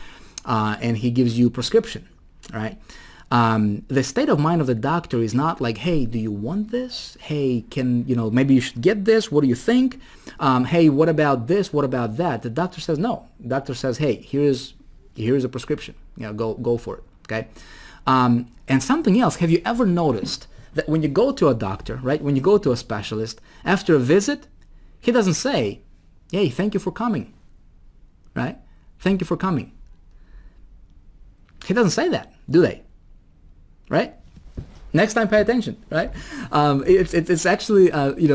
and he gives you a prescription, right? The state of mind of the doctor is not like, hey, do you want this? Hey, maybe you should get this. What do you think? Hey, what about this? What about that? The doctor says no. The doctor says, hey, here's a prescription. Go for it. Okay. And something else. Have you ever noticed that when you go to a doctor, right? When you go to a specialist, after a visit, he doesn't say, hey, thank you for coming, right? Thank you for coming. He doesn't say that, do they? Right? Next time, pay attention, right? It's actually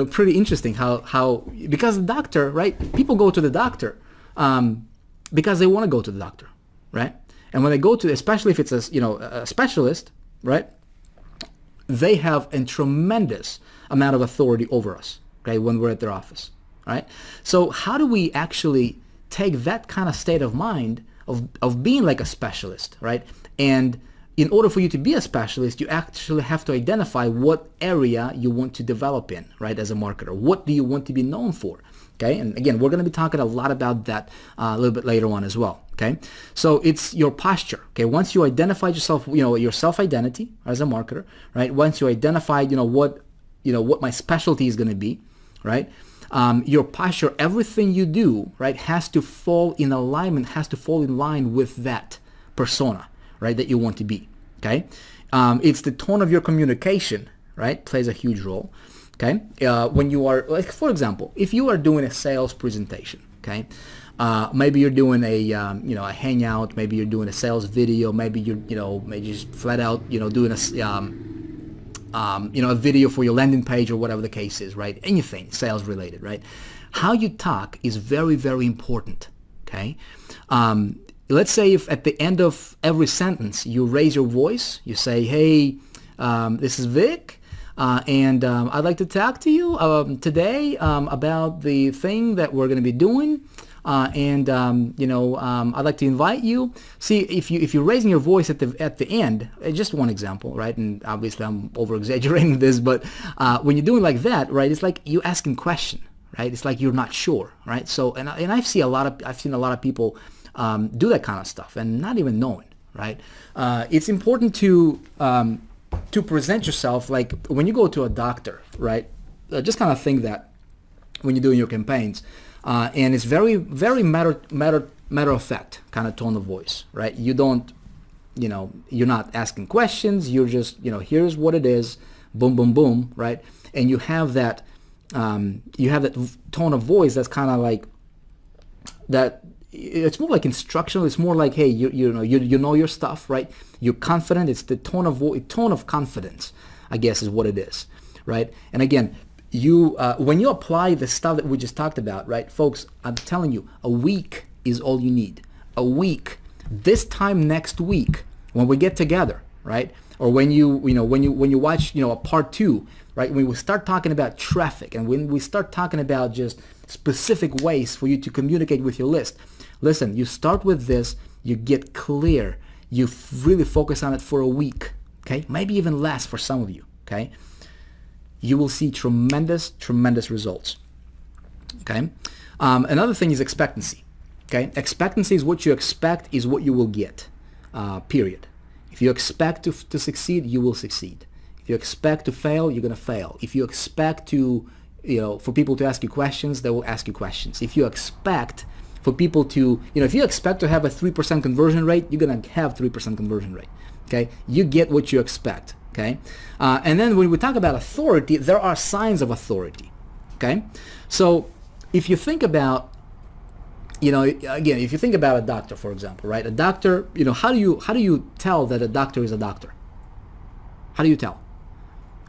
pretty interesting how because the doctor, right? People go to the doctor because they want to go to the doctor, right? And when they go to, especially if it's a specialist, right? They have a tremendous amount of authority over us, okay? When we're at their office, right? So how do we actually take that kind of state of mind of being like a specialist, right? And in order for you to be a specialist, you actually have to identify what area you want to develop in, right, as a marketer. What do you want to be known for? Okay, and again, we're going to be talking a lot about that a little bit later on as well. Okay, so it's your posture. Okay, once you identify yourself, your self-identity as a marketer, right? Once you identify, what my specialty is going to be, right? Your posture, everything you do, right, has to fall in alignment, has to fall in line with that persona, right, that you want to be. Okay, it's the tone of your communication, right, plays a huge role. Okay, when you are, like, for example, if you are doing a sales presentation, okay, maybe you're doing a hangout, maybe you're doing a sales video, maybe you're maybe just flat out doing a video for your landing page or whatever the case is, right? Anything sales related, right? How you talk is very, very important. Okay. Let's say if at the end of every sentence you raise your voice, you say, hey, this is Vic, and I'd like to talk to you today about the thing that we're going to be doing, and I'd like to invite you. See, if you're raising your voice at the end, just one example, right? And obviously I'm over exaggerating this, but when you're doing like that, right, it's like you asking question, right? It's like you're not sure, right? So and I've seen a lot of people do that kind of stuff and not even knowing, right? It's important to present yourself like when you go to a doctor, right? Just kind of think that when you're doing your campaigns, and it's very, very matter of fact kind of tone of voice, right? You don't, you're not asking questions. You're just, here's what it is, boom, boom, boom, right? And you have that tone of voice that's kind of like that. It's more like instructional. It's more like, hey, you know your stuff, right? You're confident. It's the tone of confidence, I guess, is what it is, right? And again, when you apply the stuff that we just talked about, right, folks, I'm telling you, a week is all you need. A week. This time next week, when we get together, right, or when you watch a part 2, right, when we start talking about traffic and when we start talking about just specific ways for you to communicate with your list. Listen, you start with this, you get clear, you really focus on it for a week, okay? Maybe even less for some of you, okay? You will see tremendous, tremendous results, okay? Another thing is expectancy, okay? Expectancy is what you expect is what you will get, period. If you expect to succeed, you will succeed. If you expect to fail, you're going to fail. If you expect to for people to ask you questions, they will ask you questions. If you expect for people to, if you expect to have a 3% conversion rate, you're going to have 3% conversion rate, okay? You get what you expect, okay? And then when we talk about authority, there are signs of authority, okay? So if you think about, again, if you think about a doctor, for example, right? A doctor, how do you tell that a doctor is a doctor? How do you tell?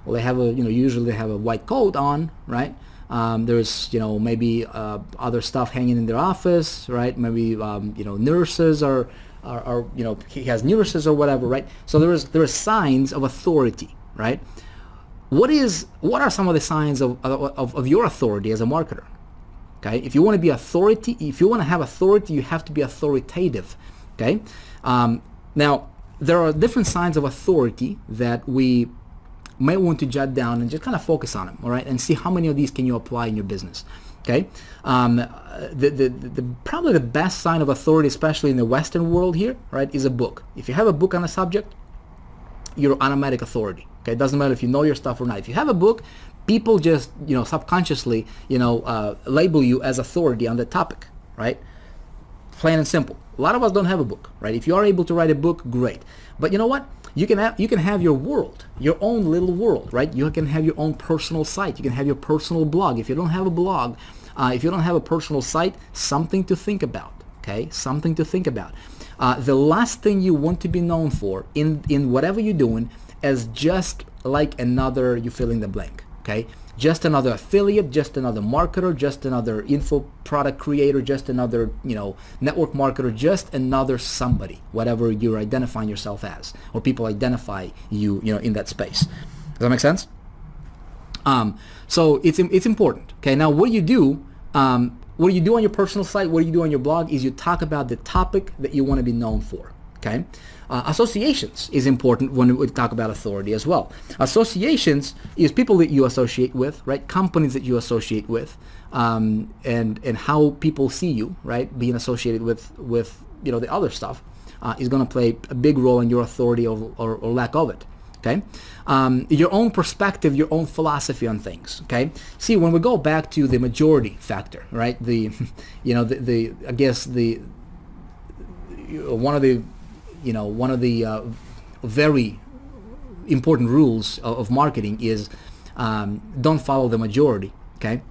Well, they have usually they have a white coat on, right? There's, maybe other stuff hanging in their office, right? Maybe, nurses are he has nurses or whatever, right? So there are signs of authority, right? What are some of the signs of your authority as a marketer? Okay, if you want to be authority, if you want to have authority, you have to be authoritative. Okay, now there are different signs of authority that we might want to jot down and just kind of focus on them, all right, and see how many of these can you apply in your business. Okay, probably the best sign of authority, especially in the Western world here, right, is a book. If you have a book on a subject, you're automatic authority. Okay, it doesn't matter if you know your stuff or not. If you have a book, people just, subconsciously, label you as authority on the topic, right? Plain and simple. A lot of us don't have a book, right? If you are able to write a book, great. But you know what? You can have your world, your own little world, right? You can have your own personal site. You can have your personal blog. If you don't have a blog, if you don't have a personal site, something to think about, okay? Something to think about. The last thing you want to be known for in whatever you're doing is just like another, you fill in the blank, okay? Just another affiliate, just another marketer, just another info product creator, just another, network marketer, just another somebody, whatever you're identifying yourself as, or people identify you, in that space. Does that make sense? So it's important. Okay, now what you do on your personal site, what you do on your blog is you talk about the topic that you want to be known for. Okay, associations is important when we talk about authority as well. Associations is people that you associate with, right? Companies that you associate with, and how people see you, right? Being associated with the other stuff is going to play a big role in your authority or lack of it. Okay, your own perspective, your own philosophy on things. Okay, see, when we go back to the majority factor, right? One of the very important rules of marketing is don't follow the majority. Okay,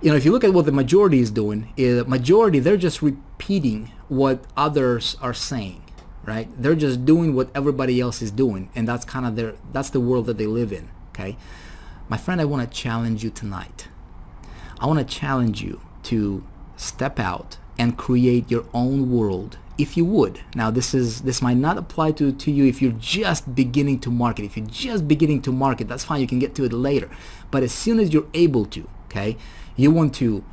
if you look at what the majority is doing, they're just repeating what others are saying. Right? They're just doing what everybody else is doing, and that's kind of that's the world that they live in. Okay, my friend, I want to challenge you tonight. I want to challenge you to step out and create your own world, if you would. Now, this might not apply to you if you're just beginning to market. If you're just beginning to market, that's fine. You can get to it later. But as soon as you're able to, okay, you want to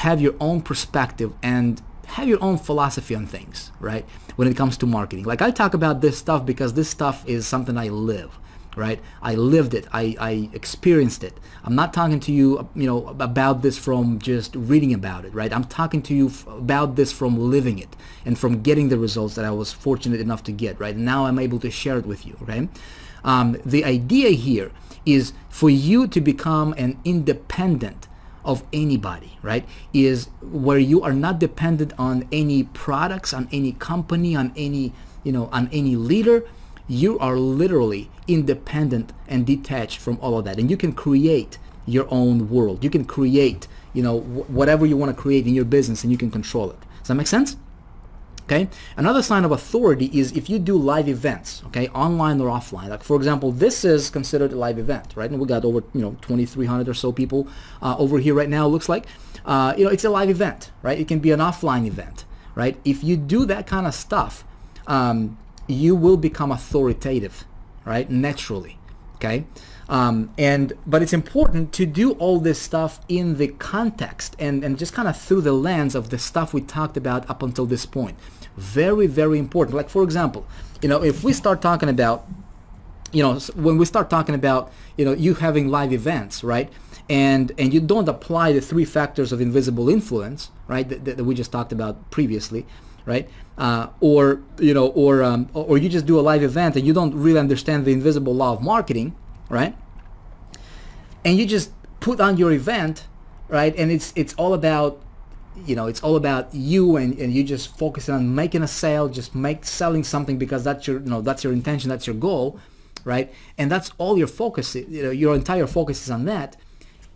have your own perspective and have your own philosophy on things, right? When it comes to marketing. Like, I talk about this stuff because this stuff is something I live, right? I lived it. I experienced it. I'm not talking to you, about this from just reading about it, right? I'm talking to you about this from living it and from getting the results that I was fortunate enough to get, right? And now I'm able to share it with you, okay? The idea here is for you to become an independent of anybody, right? Is where you are not dependent on any products, on any company, on any, on any leader. You are literally independent and detached from all of that, and you can create your own world. You can create, whatever you want to create in your business, and you can control it. Does that make sense? Okay. Another sign of authority is if you do live events, okay, online or offline. Like, for example, this is considered a live event, right? And we got over 2,300 or so people over here right now. It looks like it's a live event, right? It can be an offline event, right? If you do that kind of stuff, you will become authoritative, right? Naturally, okay. But it's important to do all this stuff in the context and just kind of through the lens of the stuff we talked about up until this point. Very, very important. Like, for example, if we start talking about, when we start talking about, you having live events, right? And you don't apply the 3 factors of invisible influence, right? That we just talked about previously, right? Or you just do a live event and you don't really understand the invisible law of marketing, right? And you just put on your event, right? And it's all about, it's all about you, and you just focus on making a sale, selling something because that's your, that's your intention, that's your goal, right? And that's all your focus, your entire focus is on that.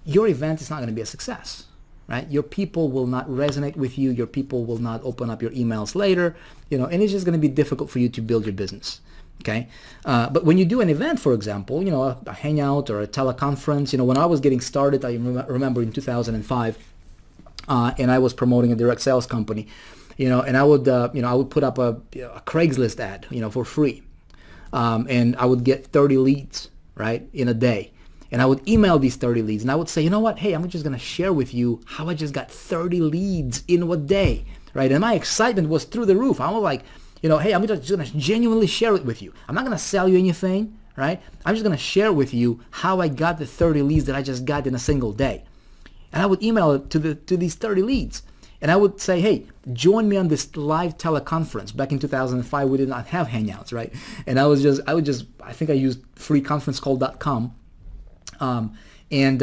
Your event is not going to be a success, right? Your people will not resonate with you. Your people will not open up your emails later, and it's just going to be difficult for you to build your business. Okay, but when you do an event, for example, a hangout or a teleconference, when I was getting started, I remember in 2005, and I was promoting a direct sales company, and I would put up a Craigslist ad, for free, and I would get 30 leads, right, in a day, and I would email these 30 leads, and I would say, hey, I'm just gonna share with you how I just got 30 leads in one day, right, and my excitement was through the roof. I was like, hey, I'm just going to genuinely share it with you. I'm not going to sell you anything. right? I'm just going to share with you how I got the 30 leads that I just got in a single day. And I would email it to these 30 leads. And I would say, hey, join me on this live teleconference. Back in 2005, we did not have Hangouts, right? And I think I used freeconferencecall.com. And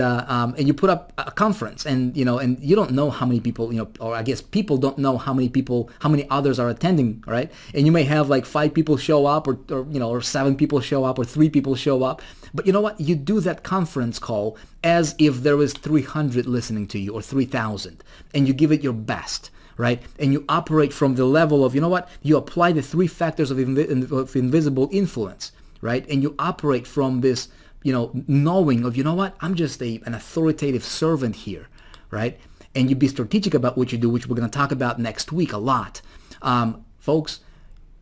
you put up a conference, and and you don't know how many people, or I guess people don't know how many others are attending, right? And you may have like 5 people show up, or 7 people show up, or 3 people show up. But you know what? You do that conference call as if there was 300 listening to you, or 3,000, and you give it your best, right? And you operate from the level of, you apply the 3 factors of invisible influence, right? And you operate from this, knowing of, I'm just an authoritative servant here, right? And you be strategic about what you do, which we're going to talk about next week a lot. Folks,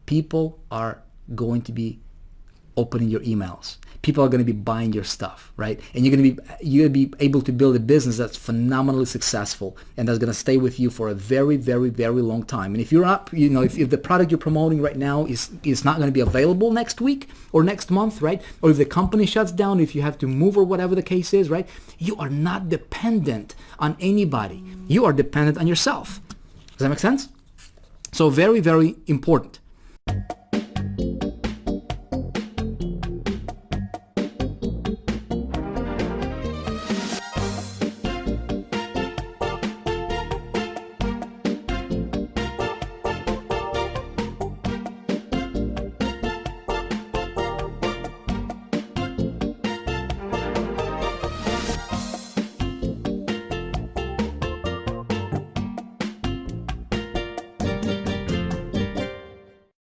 people are going to be opening your emails. People are going to be buying your stuff, right? And you're going to be able to build a business that's phenomenally successful and that's going to stay with you for a very, very, very long time. And if you're up, if the product you're promoting right now is not going to be available next week or next month, right? Or if the company shuts down, if you have to move or whatever the case is, right? You are not dependent on anybody. You are dependent on yourself. Does that make sense? So very, very important.